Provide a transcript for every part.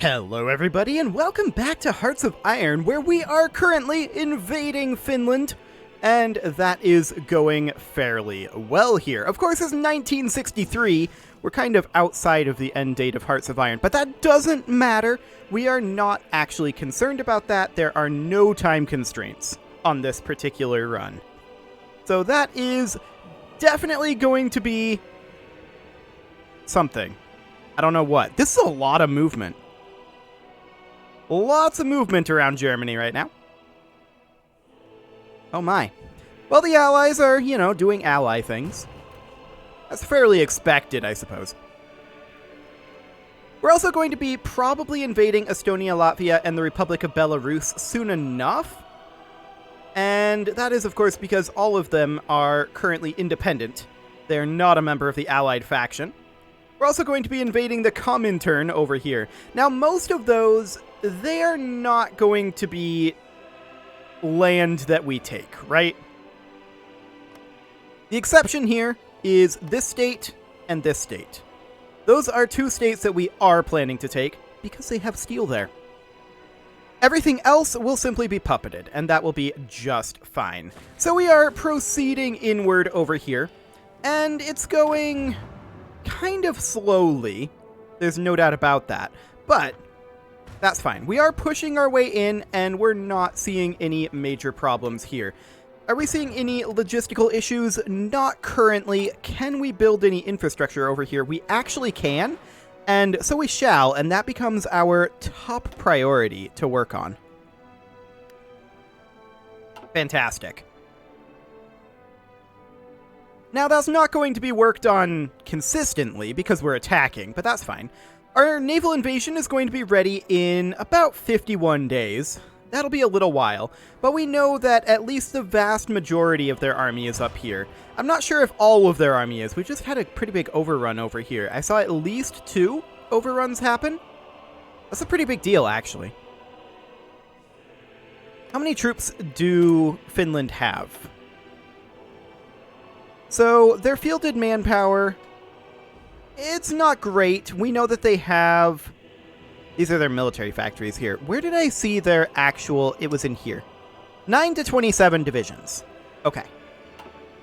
Hello everybody and welcome back to Hearts of Iron, where we are currently invading Finland, and that is going fairly well here. Of course, it's 1963, we're kind of outside of the end date of Hearts of Iron, but that doesn't matter. We are not actually concerned about that. There are no time constraints on this particular run. So that is definitely going to be something. I don't know what. This is a lot of movement. Lots of movement around Germany right now. Oh my. Well, the Allies are, doing ally things. That's fairly expected, I suppose. We're also going to be probably invading Estonia, Latvia, and the Republic of Belarus soon enough. And that is, of course, because all of them are currently independent. They're not a member of the Allied faction. We're also going to be invading the Comintern over here. Now, most of those, they are not going to be land that we take, right? The exception here is this state and this state. Those are two states that we are planning to take because they have steel there. Everything else will simply be puppeted, and that will be just fine. So we are proceeding inward over here, and it's going kind of slowly. There's no doubt about that, but that's fine. We are pushing our way in, and we're not seeing any major problems here. Are we seeing any logistical issues? Not currently. Can we build any infrastructure over here? We actually can, and so we shall, and that becomes our top priority to work on. Fantastic. Now, that's not going to be worked on consistently because we're attacking, but that's fine. Our naval invasion is going to be ready in about 51 days. That'll be a little while, but we know that at least the vast majority of their army is up here. I'm not sure if all of their army is. We just had a pretty big overrun over here. I saw at least 2 overruns happen. That's a pretty big deal, actually. How many troops do Finland have? So, their fielded manpower, it's not great. We know that they have... These are their military factories here. Where did I see their actual... It was in here. 9 to 27 divisions. Okay.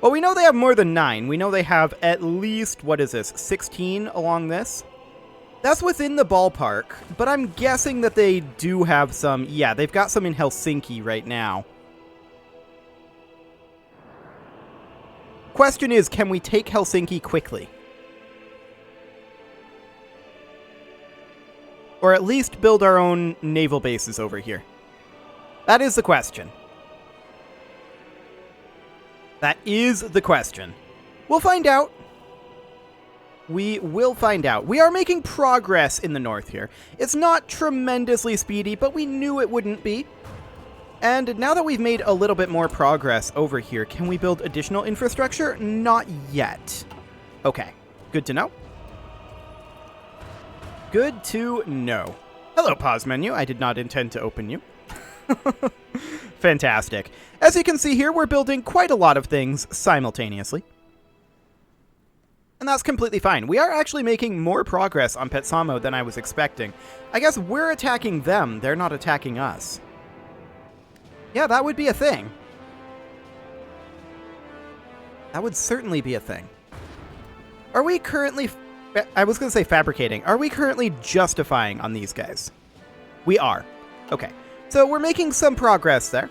Well, we know they have more than 9. We know they have at least, what is this, 16 along this? That's within the ballpark, but I'm guessing that they do have some... Yeah, they've got some in Helsinki right now. Question is, can we take Helsinki quickly? Or at least build our own naval bases over here? That is the question. That is the question. We'll find out. We will find out. We are making progress in the north here. It's not tremendously speedy, but we knew it wouldn't be. And now that we've made a little bit more progress over here, can we build additional infrastructure? Not yet. Okay, good to know. Good to know. Hello, pause menu. I did not intend to open you. Fantastic. As you can see here, we're building quite a lot of things simultaneously. And that's completely fine. We are actually making more progress on Petsamo than I was expecting. I guess we're attacking them. They're not attacking us. Yeah, that would be a thing. That would certainly be a thing. Are we currently... I was going to say fabricating. Are we currently justifying on these guys? We are. Okay. So we're making some progress there.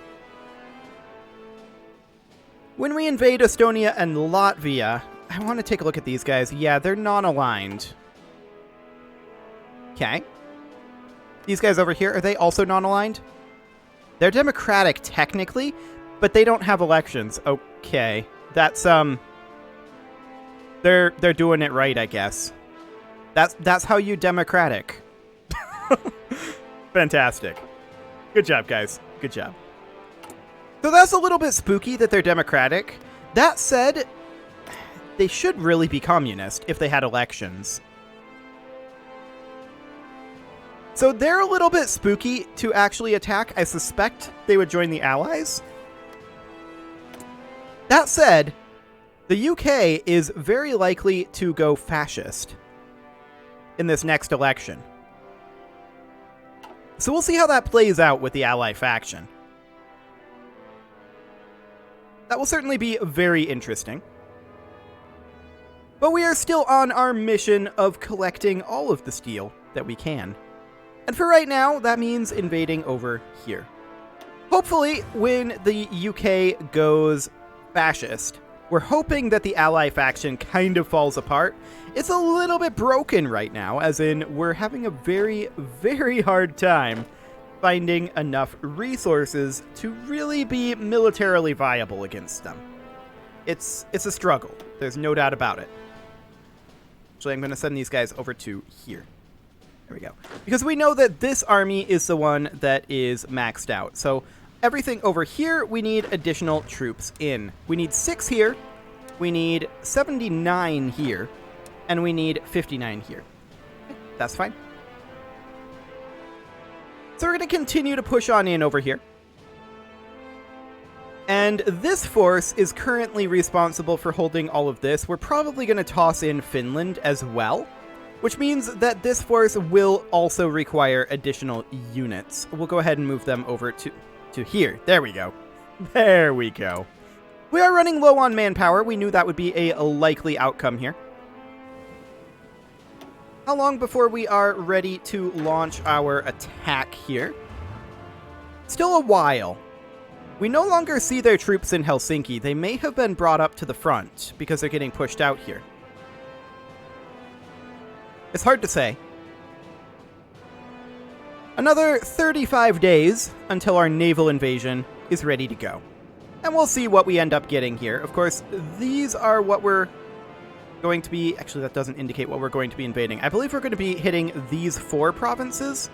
When we invade Estonia and Latvia, I want to take a look at these guys. Yeah, they're non-aligned. Okay. These guys over here, are they also non-aligned? They're democratic technically, but they don't have elections. Okay. That's they're doing it right, I guess. That's how you democratic. Fantastic. Good job, guys. Good job. So that's a little bit spooky that they're democratic. That said, they should really be communist if they had elections. So they're a little bit spooky to actually attack. I suspect they would join the Allies. That said, the UK is very likely to go fascist in this next election. So we'll see how that plays out with the ally faction. That will certainly be very interesting. But we are still on our mission of collecting all of the steel that we can. And for right now, that means invading over here. Hopefully, when the UK goes fascist, we're hoping that the ally faction kind of falls apart. It's a little bit broken right now, as in we're having a very, very hard time finding enough resources to really be militarily viable against them. It's a struggle. There's no doubt about it. Actually, I'm going to send these guys over to here. There we go. Because we know that this army is the one that is maxed out. So everything over here, we need additional troops in. We need 6 here. We need 79 here. And we need 59 here. Okay, that's fine. So we're going to continue to push on in over here. And this force is currently responsible for holding all of this. We're probably going to toss in Finland as well, which means that this force will also require additional units. We'll go ahead and move them over to here. There we go. There we go. We are running low on manpower. We knew that would be a likely outcome here. How long before we are ready to launch our attack here? Still a while. We no longer see their troops in Helsinki. They may have been brought up to the front because they're getting pushed out here. It's hard to say. Another 35 days until our naval invasion is ready to go. And we'll see what we end up getting here. Of course, these are what we're going to be... Actually, that doesn't indicate what we're going to be invading. I believe we're going to be hitting these 4 provinces.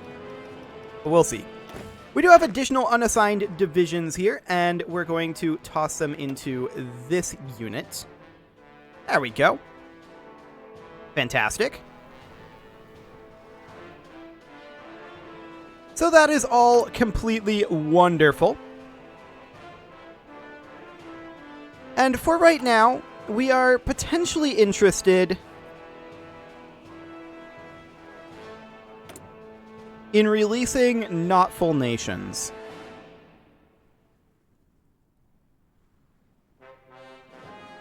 But we'll see. We do have additional unassigned divisions here, and we're going to toss them into this unit. There we go. Fantastic. So that is all completely wonderful. And for right now, we are potentially interested in releasing not full nations.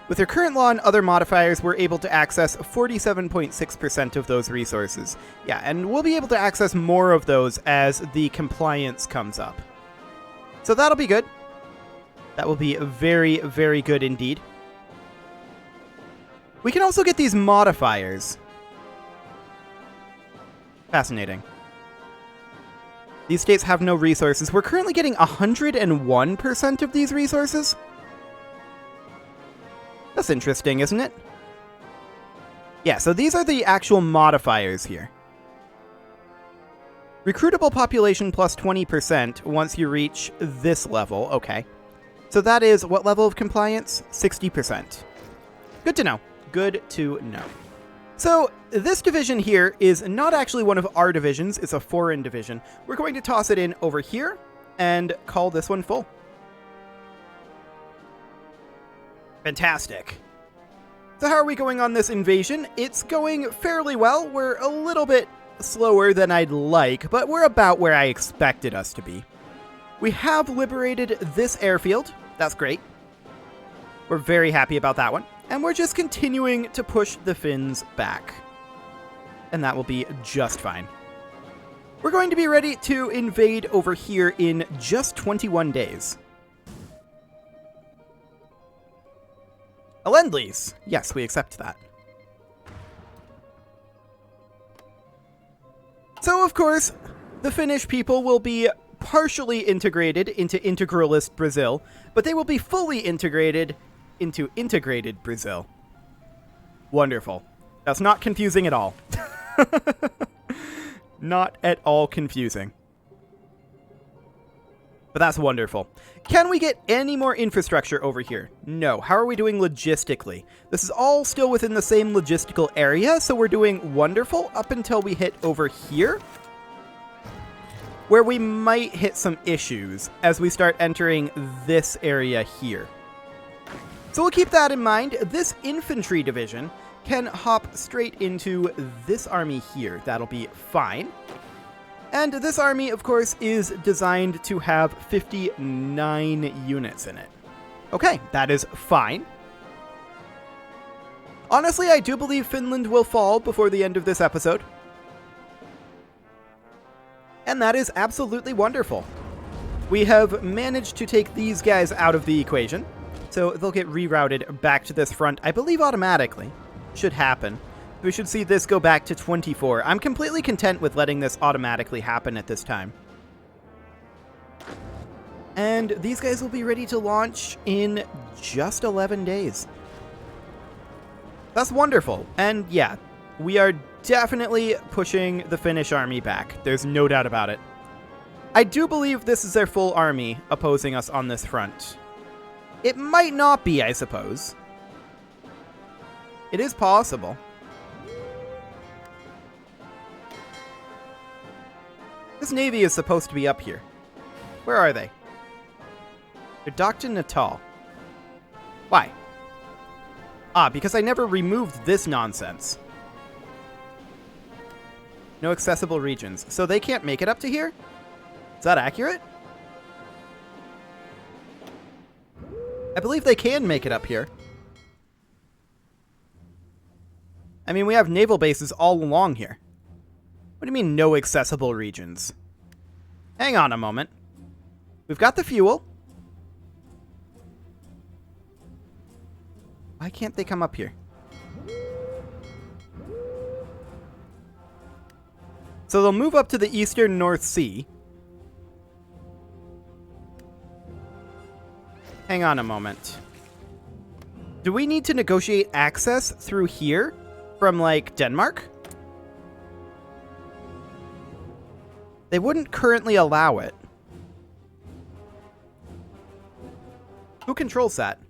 With their current law and other modifiers, we're able to access 47.6% of those resources. Yeah, and we'll be able to access more of those as the compliance comes up. So that'll be good. That will be very, very good indeed. We can also get these modifiers. Fascinating. These states have no resources. We're currently getting 101% of these resources. That's interesting, isn't it? Yeah, so these are the actual modifiers here. Recruitable population plus 20% once you reach this level. Okay. So that is what level of compliance? 60%. Good to know. Good to know. So this division here is not actually one of our divisions. It's a foreign division. We're going to toss it in over here and call this one full. Fantastic. So how are we going on this invasion? It's going fairly well. We're a little bit slower than I'd like, but we're about where I expected us to be. We have liberated this airfield. That's great. We're very happy about that one. And we're just continuing to push the Finns back. And that will be just fine. We're going to be ready to invade over here in just 21 days. A Lend-Lease. Yes, we accept that. So, of course, the Finnish people will be partially integrated into integralist Brazil, but they will be fully integrated into integrated Brazil. Wonderful. That's not confusing at all. Not at all confusing. But that's wonderful. Can we get any more infrastructure over here? No. How are we doing logistically? This is all still within the same logistical area, so we're doing wonderful up until we hit over here, where we might hit some issues as we start entering this area here. So we'll keep that in mind. This infantry division can hop straight into this army here. That'll be fine. And this army, of course, is designed to have 59 units in it. Okay, that is fine. Honestly, I do believe Finland will fall before the end of this episode. And that is absolutely wonderful. We have managed to take these guys out of the equation, so they'll get rerouted back to this front, I believe automatically. Should happen. We should see this go back to 24. I'm completely content with letting this automatically happen at this time. And these guys will be ready to launch in just 11 days. That's wonderful. And yeah, we are definitely pushing the Finnish army back. There's no doubt about it. I do believe this is their full army opposing us on this front. It might not be, I suppose. It is possible. This navy is supposed to be up here. Where are they? They're docked in Natal. Why? Ah, because I never removed this nonsense. No accessible regions. So they can't make it up to here? Is that accurate? I believe they can make it up here. I mean, we have naval bases all along here. What do you mean, no accessible regions? Hang on a moment. We've got the fuel. Why can't they come up here? So they'll move up to the eastern North Sea. Hang on a moment. Do we need to negotiate access through here from, like, Denmark? They wouldn't currently allow it. Who controls that?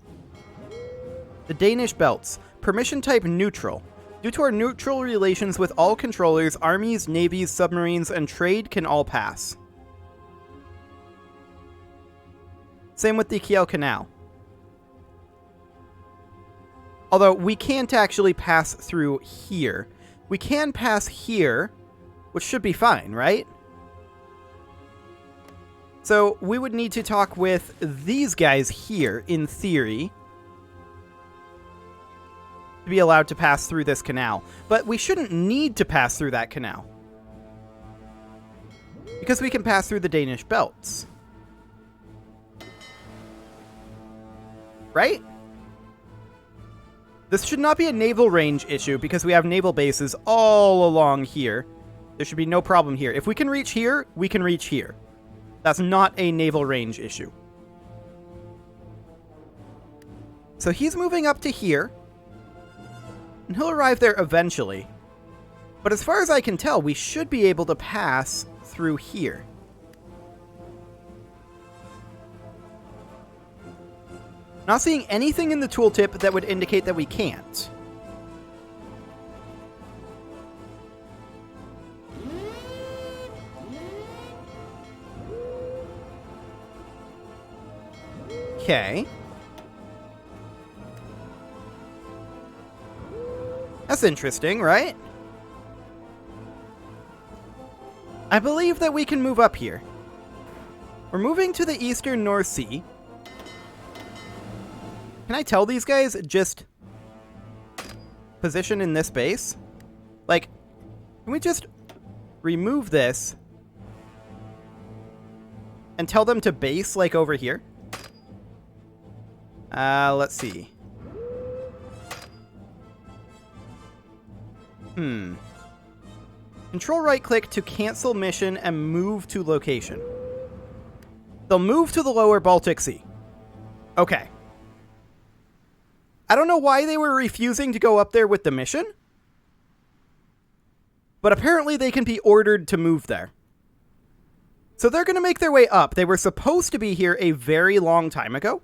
The Danish belts. Permission type neutral. Due to our neutral relations with all controllers, armies, navies, submarines, and trade can all pass. Same with the Kiel Canal. Although we can't actually pass through here. We can pass here, which should be fine, right? So we would need to talk with these guys here, in theory, to be allowed to pass through this canal. But we shouldn't need to pass through that canal, because we can pass through the Danish belts. Right? This should not be a naval range issue because we have naval bases all along here. There should be no problem here. If we can reach here, we can reach here. That's not a naval range issue. So he's moving up to here, and he'll arrive there eventually. But as far as I can tell, we should be able to pass through here. Not seeing anything in the tooltip that would indicate that we can't. Okay. That's interesting, right? I believe that we can move up here. We're moving to the eastern North Sea. Can I tell these guys just position in this base? Like, can we just remove this and tell them to base, like, over here? Let's see. Control right click to cancel mission and move to location. They'll move to the lower Baltic Sea. Okay. I don't know why they were refusing to go up there with the mission, but apparently they can be ordered to move there. So they're going to make their way up. They were supposed to be here a very long time ago,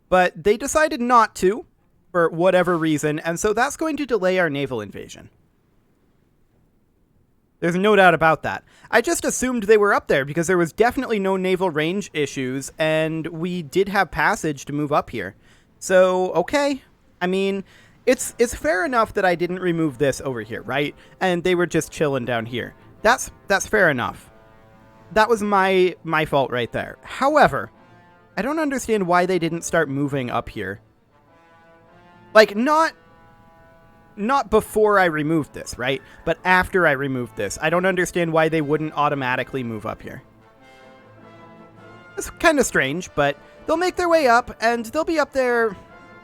but they decided not to for whatever reason, and so that's going to delay our naval invasion. There's no doubt about that. I just assumed they were up there because there was definitely no naval range issues, and we did have passage to move up here. So, okay. I mean, It's fair enough that I didn't remove this over here, right? And they were just chilling down here. That's fair enough. That was my fault right there. However, I don't understand why they didn't start moving up here. Like, not before I removed this, right? But after I removed this. I don't understand why they wouldn't automatically move up here. It's kind of strange, but they'll make their way up, and they'll be up there,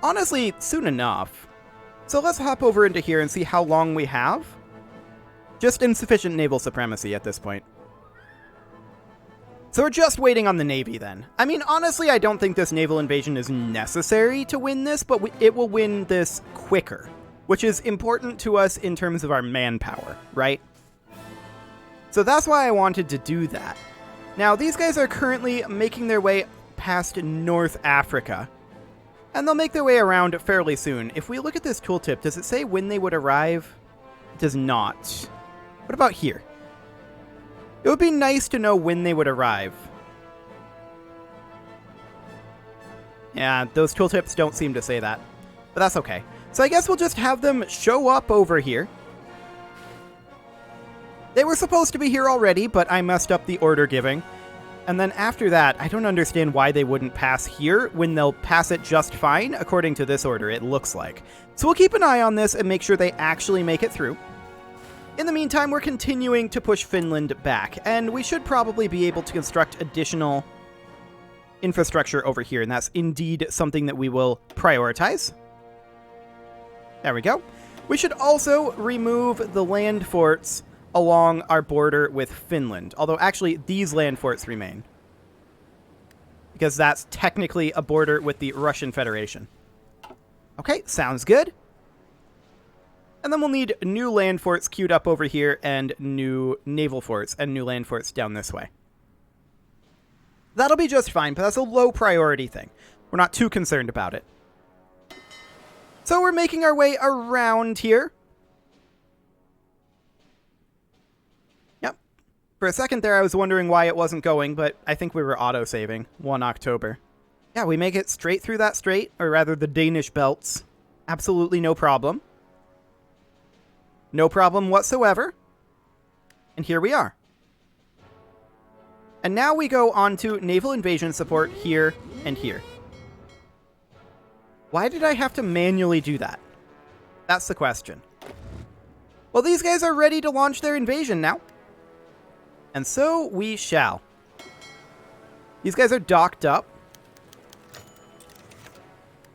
honestly, soon enough. So let's hop over into here and see how long we have. Just insufficient naval supremacy at this point. So we're just waiting on the Navy then. I mean, honestly, I don't think this naval invasion is necessary to win this, but it will win this quicker, which is important to us in terms of our manpower, right? So that's why I wanted to do that. Now, these guys are currently making their way past North Africa, and they'll make their way around fairly soon. If we look at this tooltip, does it say when they would arrive? It does not. What about here? It would be nice to know when they would arrive. Yeah, those tooltips don't seem to say that, but that's okay. So I guess we'll just have them show up over here. They were supposed to be here already, but I messed up the order giving. And then after that, I don't understand why they wouldn't pass here when they'll pass it just fine, according to this order, it looks like. So we'll keep an eye on this and make sure they actually make it through. In the meantime, we're continuing to push Finland back, and we should probably be able to construct additional infrastructure over here, and that's indeed something that we will prioritize. There we go. We should also remove the land forts along our border with Finland, although actually these land forts remain, because that's technically a border with the Russian Federation. Okay, sounds good. And then we'll need new land forts queued up over here, and new naval forts and new land forts down this way. That'll be just fine, but that's a low priority thing. We're not too concerned about it. So we're making our way around here. Yep. For a second there, I was wondering why it wasn't going, but I think we were auto-saving. 1 October. Yeah, we make it straight through that strait, or rather the Danish belts. Absolutely no problem. No problem whatsoever. And here we are. And now we go on to naval invasion support here and here. Why did I have to manually do that? That's the question. Well, these guys are ready to launch their invasion now. And so we shall. These guys are docked up.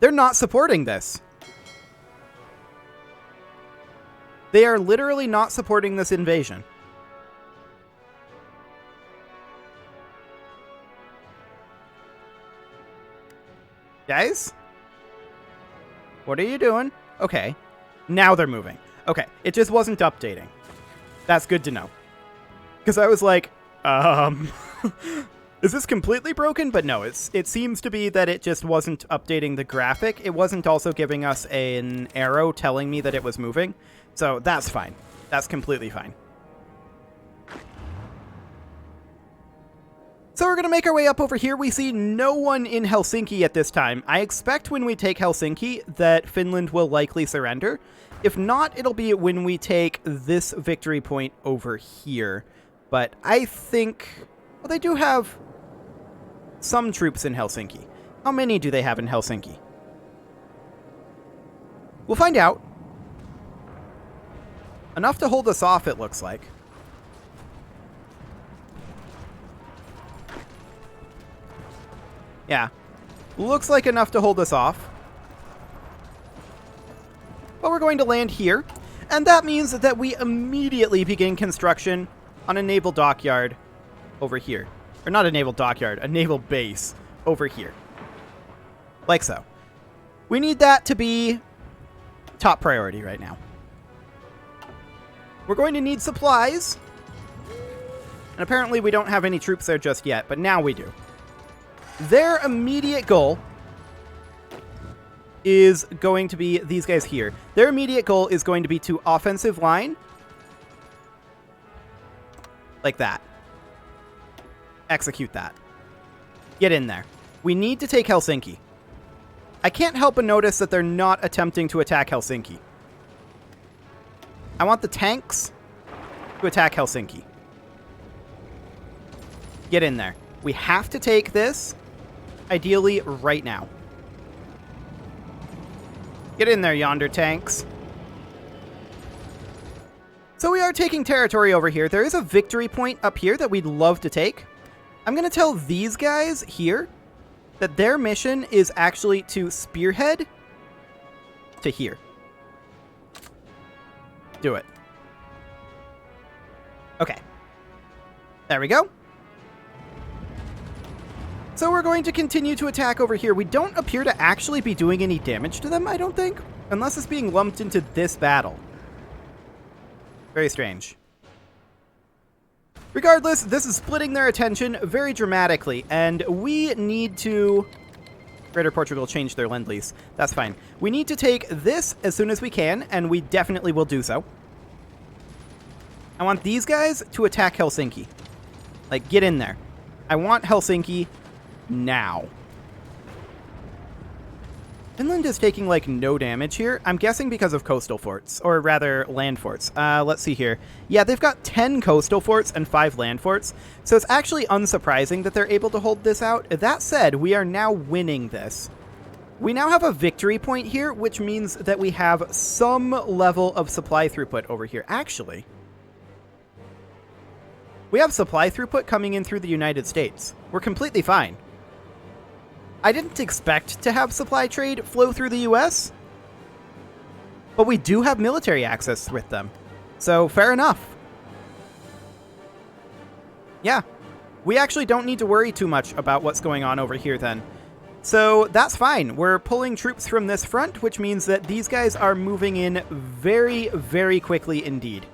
They're not supporting this. They are literally not supporting this invasion. Guys? What are you doing? Okay. Now they're moving. Okay. It just wasn't updating. That's good to know. Because I was like, is this completely broken? But no, it seems to be that it just wasn't updating the graphic. It wasn't also giving us an arrow telling me that it was moving. So that's fine. That's completely fine. So we're going to make our way up over here. We see no one in Helsinki at this time. I expect when we take Helsinki that Finland will likely surrender. If not, it'll be when we take this victory point over here. But I think, well, they do have some troops in Helsinki. How many do they have in Helsinki? We'll find out. Enough to hold us off, it looks like. Yeah. Looks like enough to hold us off. But we're going to land here. And that means that we immediately begin construction on a naval dockyard over here. Or not a naval dockyard, a naval base over here. Like so. We need that to be top priority right now. We're going to need supplies. And apparently we don't have any troops there just yet, but now we do. Their immediate goal is going to be these guys here. Their immediate goal is going to be to offensive line. Like that. Execute that. Get in there. We need to take Helsinki. I can't help but notice that they're not attempting to attack Helsinki. I want the tanks to attack Helsinki. Get in there. We have to take this, ideally, right now. Get in there, yonder tanks. So we are taking territory over here. There is a victory point up here that we'd love to take. I'm going to tell these guys here that their mission is actually to spearhead to here. Do it. Okay. There we go. So we're going to continue to attack over here. We don't appear to actually be doing any damage to them, I don't think. Unless it's being lumped into this battle. Very strange. Regardless, this is splitting their attention very dramatically, and we need to... Greater Portugal changed their Lend-Lease. That's fine. We need to take this as soon as we can, and we definitely will do so. I want these guys to attack Helsinki. Like, get in there. I want Helsinki now. Finland is taking, like, no damage here. I'm guessing because of coastal forts, or rather, land forts. Let's see here. Yeah, they've got 10 coastal forts and 5 land forts, so it's actually unsurprising that they're able to hold this out. That said, we are now winning this. We now have a victory point here, which means that we have some level of supply throughput over here. Actually, we have supply throughput coming in through the United States. We're completely fine. I didn't expect to have supply trade flow through the US, but we do have military access with them. So, fair enough. Yeah, we actually don't need to worry too much about what's going on over here then. So, that's fine. We're pulling troops from this front, which means that these guys are moving in very, very quickly indeed.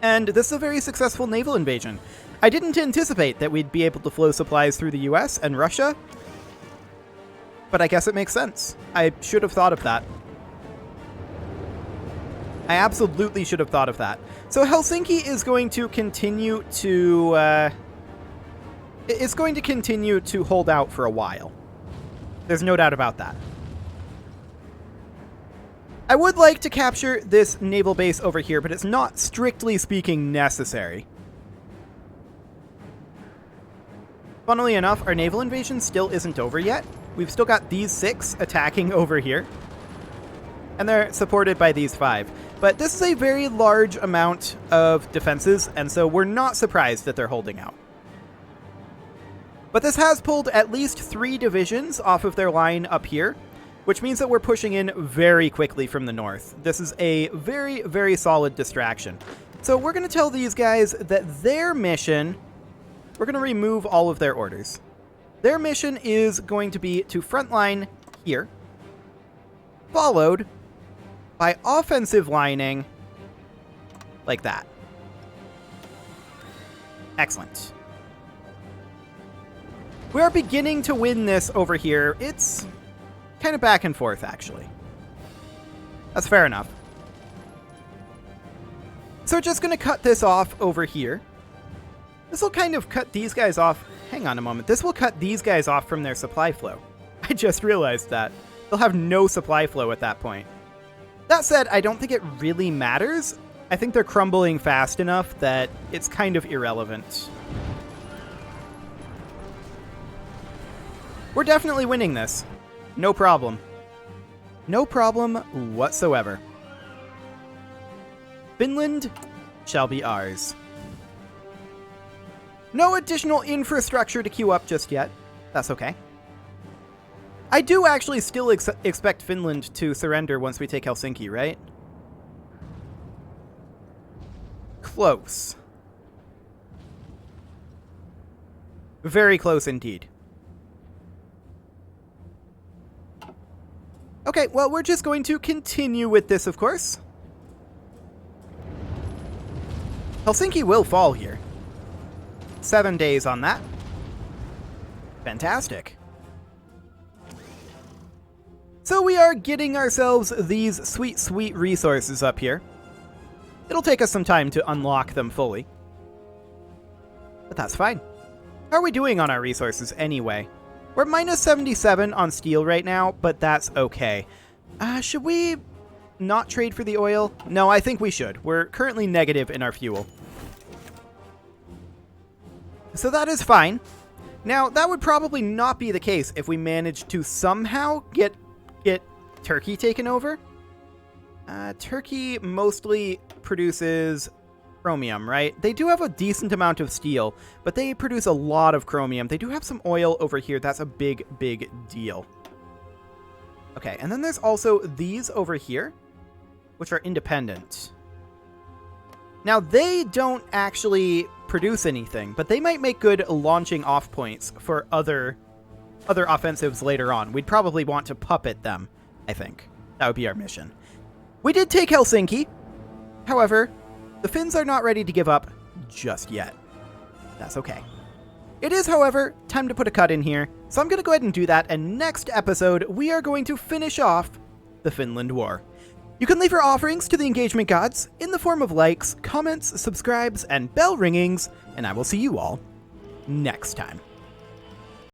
And this is a very successful naval invasion. I didn't anticipate that we'd be able to flow supplies through the US and Russia, but I guess it makes sense. I should have thought of that. I absolutely should have thought of that. So Helsinki is going to continue to... it's going to continue to hold out for a while. There's no doubt about that. I would like to capture this naval base over here, but it's not, strictly speaking, necessary. Funnily enough, our naval invasion still isn't over yet. We've still got these 6 attacking over here. And they're supported by these 5. But this is a very large amount of defenses, and so we're not surprised that they're holding out. But this has pulled at least 3 divisions off of their line up here, which means that we're pushing in very quickly from the north. This is a very, very solid distraction. So we're going to tell these guys that their mission... We're going to remove all of their orders. Their mission is going to be to frontline here, followed by offensive lining like that. Excellent. We are beginning to win this over here. It's kind of back and forth, actually. That's fair enough. So we're just going to cut this off over here. This will kind of cut these guys off. Hang on a moment. This will cut these guys off from their supply flow. I just realized that. They'll have no supply flow at that point. That said, I don't think it really matters. I think they're crumbling fast enough that it's kind of irrelevant. We're definitely winning this. No problem. No problem whatsoever. Finland shall be ours. No additional infrastructure to queue up just yet. That's okay. I do actually still expect Finland to surrender once we take Helsinki, right? Close. Very close indeed. Okay, well, we're just going to continue with this, of course. Helsinki will fall here. 7 days on that. Fantastic. So we are getting ourselves these sweet, sweet resources up here. It'll take us some time to unlock them fully. But that's fine. How are we doing on our resources anyway? We're minus 77 on steel right now, but that's okay. Should we not trade for the oil? No, I think we should. We're currently negative in our fuel. So that is fine. Now, that would probably not be the case if we managed to somehow get Turkey taken over. Turkey mostly produces chromium, right? They do have a decent amount of steel, but they produce a lot of chromium. They do have some oil over here. That's a big, big deal. Okay, and then there's also these over here, which are independent. Now, they don't actually produce anything, but they might make good launching off points for other offensives later on. We'd probably want to puppet them, I think. That would be our mission. We did take Helsinki. However, the Finns are not ready to give up just yet. That's okay. It is, however, time to put a cut in here, so I'm going to go ahead and do that, and next episode, we are going to finish off the Finland War. You can leave your offerings to the engagement gods in the form of likes, comments, subscribes, and bell ringings, and I will see you all next time.